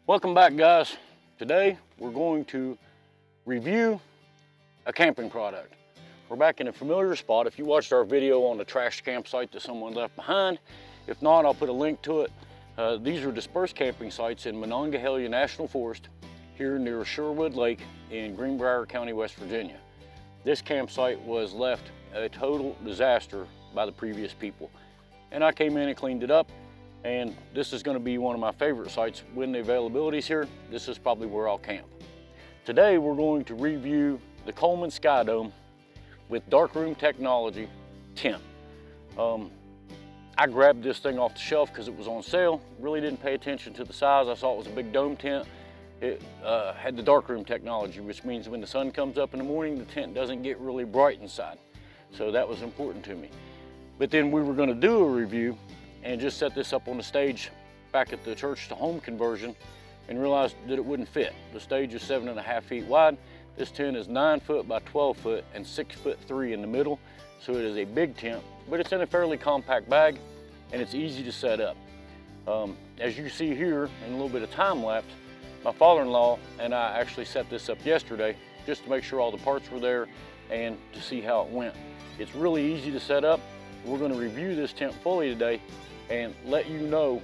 Welcome back, guys. Today we're going to review a camping product. We're back in a familiar spot. If you watched our video on the trash campsite that someone left behind, if not, I'll put a link to it. These are dispersed camping sites in Monongahela Nation Forest here near Sherwood Lake in Greenbrier County, West Virginia. This campsite was left a total disaster by the previous people. And I came in and cleaned it up, and this is going to be one of my favorite sites when the availability is here. This is probably where I'll camp. Today we're going to review the Coleman Skydome with Darkroom technology tent. I grabbed this thing off the shelf because it was on sale. Really didn't pay attention to the size. I saw it was a big dome tent. It had the Darkroom technology, which means when the sun comes up in the morning, the tent doesn't get really bright inside. So that was important to me. But then we were going to do a review and just set this up on the stage back at the church to home conversion and realized that it wouldn't fit. The stage is 7.5 feet wide. This tent is 9 foot by 12 foot and 6'3" in the middle. So it is a big tent, but it's in a fairly compact bag and it's easy to set up. As you see here in a little bit of time lapse, my father-in-law and I actually set this up yesterday just to make sure all the parts were there and to see how it went. It's really easy to set up. We're going to review this tent fully today and let you know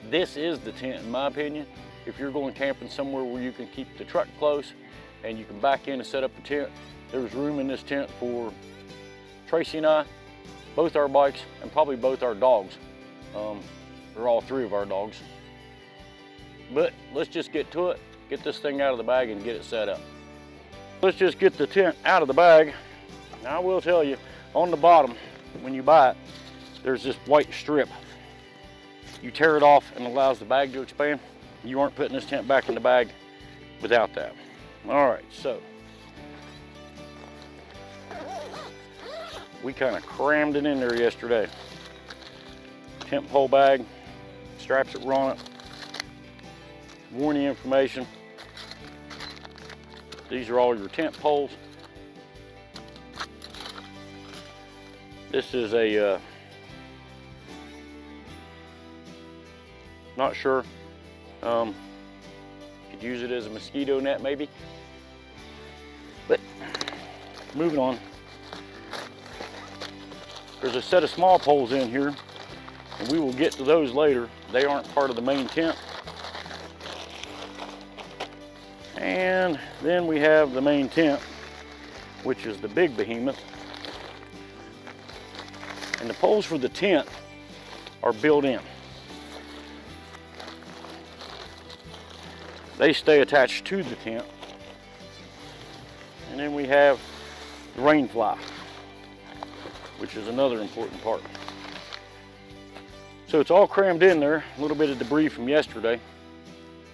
this is the tent, in my opinion. If you're going camping somewhere where you can keep the truck close and you can back in and set up the tent, there's room in this tent for Tracy and I, both our bikes, and probably both our dogs, or all three of our dogs. But let's just get to it, get this thing out of the bag and get it set up. Let's just get the tent out of the bag. Now I will tell you, on the bottom, when you buy it, there's this white strip. You tear it off and it allows the bag to expand. You aren't putting this tent back in the bag without that. All right, so we kind of crammed it in there yesterday. Tent pole bag, straps that were on it, warranty information. These are all your tent poles. This is a, not sure, could use it as a mosquito net maybe. But moving on, there's a set of small poles in here and we will get to those later. They aren't part of the main tent. And then we have the main tent, which is the big behemoth. And the poles for the tent are built in. They stay attached to the tent. And then we have the rain fly, which is another important part. So it's all crammed in there, a little bit of debris from yesterday.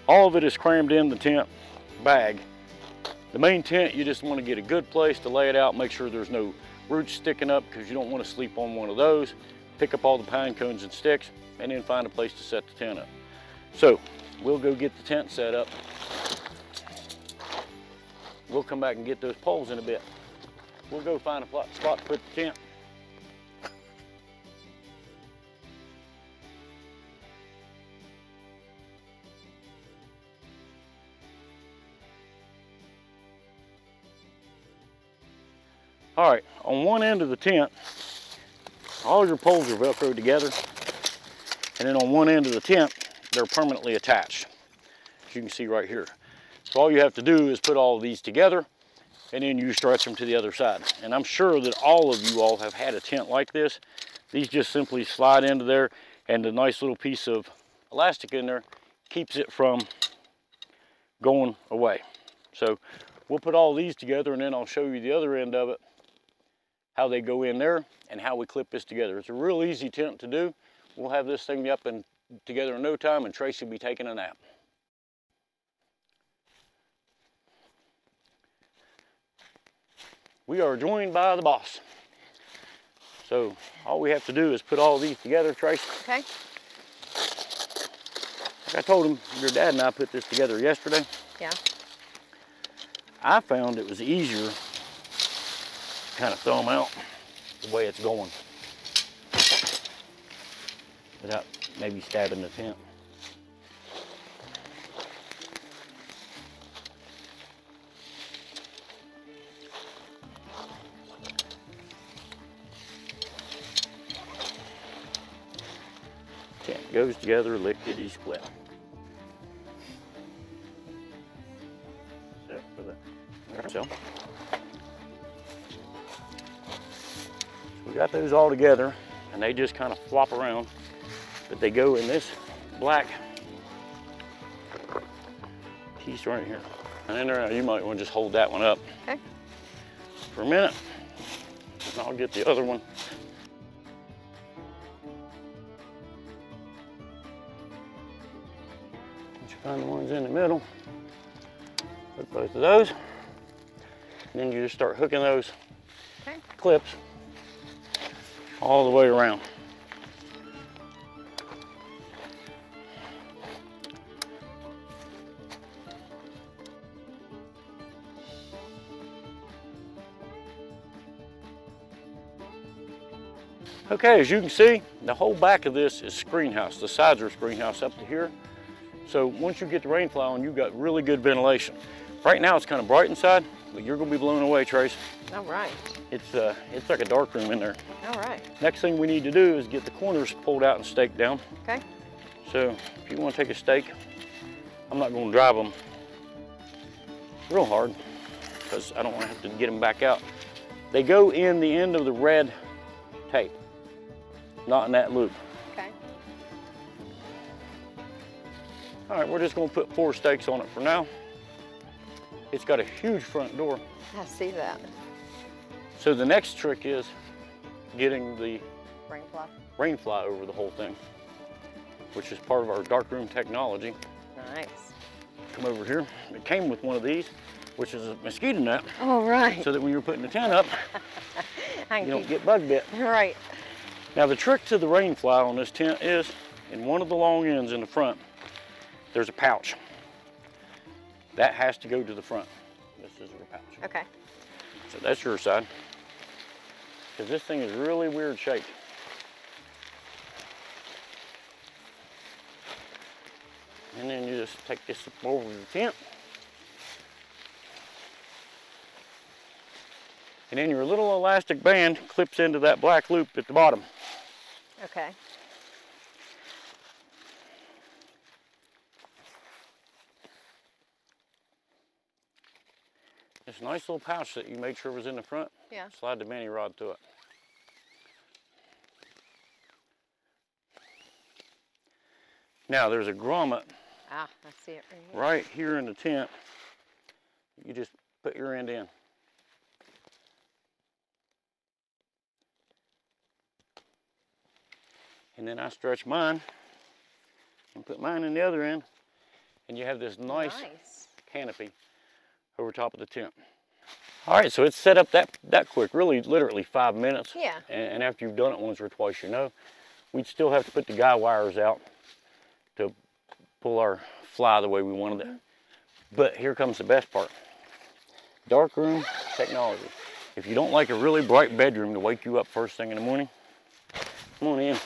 All of it is crammed in the tent bag. The main tent, you just want to get a good place to lay it out, make sure there's no roots sticking up because you don't want to sleep on one of those. Pick up all the pine cones and sticks and then find a place to set the tent up. So we'll go get the tent set up. We'll come back and get those poles in a bit. We'll go find a spot to put the tent. All right, on one end of the tent, all your poles are Velcroed together. And then on one end of the tent, they're permanently attached, as you can see right here. So all you have to do is put all of these together and then you stretch them to the other side. And I'm sure that all of you all have had a tent like this. These just simply slide into there and the nice little piece of elastic in there keeps it from going away. So we'll put all these together and then I'll show you the other end of it, how they go in there and how we clip this together. It's a real easy tent to do. We'll have this thing up and together in no time and Tracy will be taking a nap. We are joined by the boss. So all we have to do is put all these together, Tracy. Okay. Like I told him, your dad and I put this together yesterday. Yeah. I found it was easier to kind of throw them out the way it's going without maybe stabbing the tent. goes together lickety split. So we got those all together, and they just kind of flop around, but they go in this black piece right here. And then there, you might want to just hold that one up for a minute, and I'll get the other one. Once you find the ones in the middle, hook both of those, and then you just start hooking those clips all the way around. Okay, as you can see, the whole back of this is screen house. The sides are screen house up to here. So once you get the rain fly on, you've got really good ventilation. Right now it's kind of bright inside, but you're gonna be blown away, Trace. All right. It's like a dark room in there. All right. Next thing we need to do is get the corners pulled out and staked down. Okay. So if you want to take a stake, I'm not going to drive them real hard because I don't want to have to get them back out. They go in the end of the red tape, not in that loop. Okay. All right, we're just going to put 4 stakes on it for now. It's got a huge front door. I see that. So the next trick is getting the rain fly over the whole thing, which is part of our darkroom technology. Nice. Come over here. It came with one of these, which is a mosquito net. All right. So that when you're putting the tent up, you don't get bug bit. Right. Now the trick to the rain fly on this tent is, in one of the long ends in the front, there's a pouch. That has to go to the front. This is your pouch. Okay. So that's your side. Because this thing is really weird shaped. And then you just take this over the tent. And then your little elastic band clips into that black loop at the bottom. Okay. This nice little pouch that you made sure was in the front. Yeah. Slide the mani rod to it. Now there's a grommet. Ah, I see it right here. Right here in the tent. You just put your end in. And then I stretch mine and put mine in the other end, and you have this nice canopy over top of the tent. All right, so it's set up that quick, really literally 5 minutes. Yeah. And after you've done it once or twice, you know, we'd still have to put the guy wires out to pull our fly the way we wanted it. But here comes the best part. Darkroom technology. If you don't like a really bright bedroom to wake you up first thing in the morning, come on in.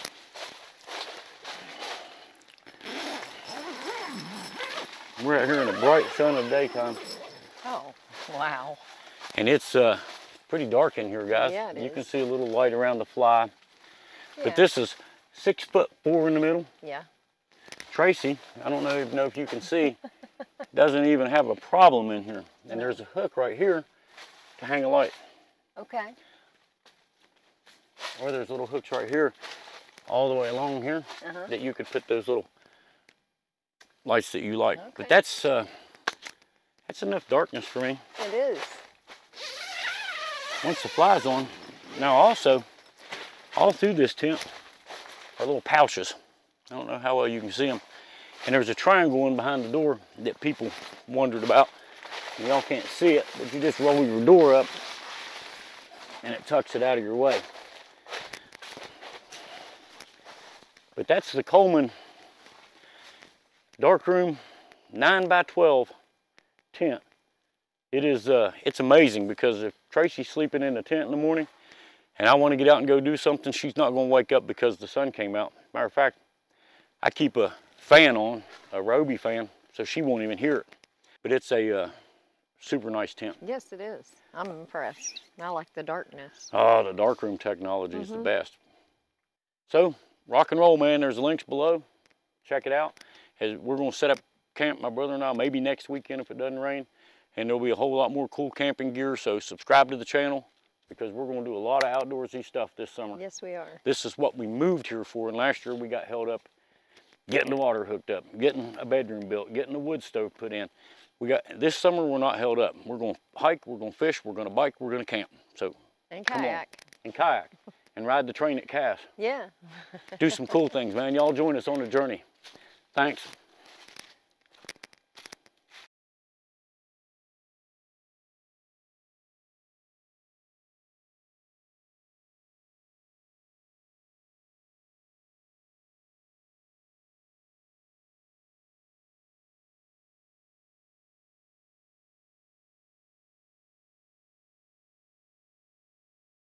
We're out here in the bright sun of daytime. Oh, wow. And it's pretty dark in here, guys. Yeah, it is. You can see a little light around the fly. Yeah. But this is 6'4" in the middle. Yeah. Tracy, I don't even know if you can see, doesn't even have a problem in here. And there's a hook right here to hang a light. Okay. Or there's little hooks right here, all the way along here, that you could put those little lights that you like. Okay. But that's enough darkness for me. It is. Once the fly's on. Now also, all through this tent are little pouches. I don't know how well you can see them. And there's a triangle in behind the door that people wondered about. Y'all can't see it, but you just roll your door up and it tucks it out of your way. But that's the Coleman Darkroom 9x12 tent. It is, it's amazing because if Tracy's sleeping in the tent in the morning and I want to get out and go do something, she's not going to wake up because the sun came out. Matter of fact, I keep a fan on, a Ryobi fan, so she won't even hear it. But it's a super nice tent. Yes, it is. I'm impressed. I like the darkness. Oh, the darkroom technology is the best. So, rock and roll, man. There's links below. check it out. We're gonna set up camp, my brother and I, maybe next weekend if it doesn't rain. And there'll be a whole lot more cool camping gear, so subscribe to the channel because we're gonna do a lot of outdoorsy stuff this summer. Yes, we are. This is what we moved here for, and last year we got held up getting the water hooked up, getting a bedroom built, getting a wood stove put in. This summer we're not held up. We're gonna hike, we're gonna fish, we're gonna bike, we're gonna camp. So And kayak. And kayak. And ride the train at Cass. Yeah. Do some cool things, man. Y'all join us on the journey. Thanks.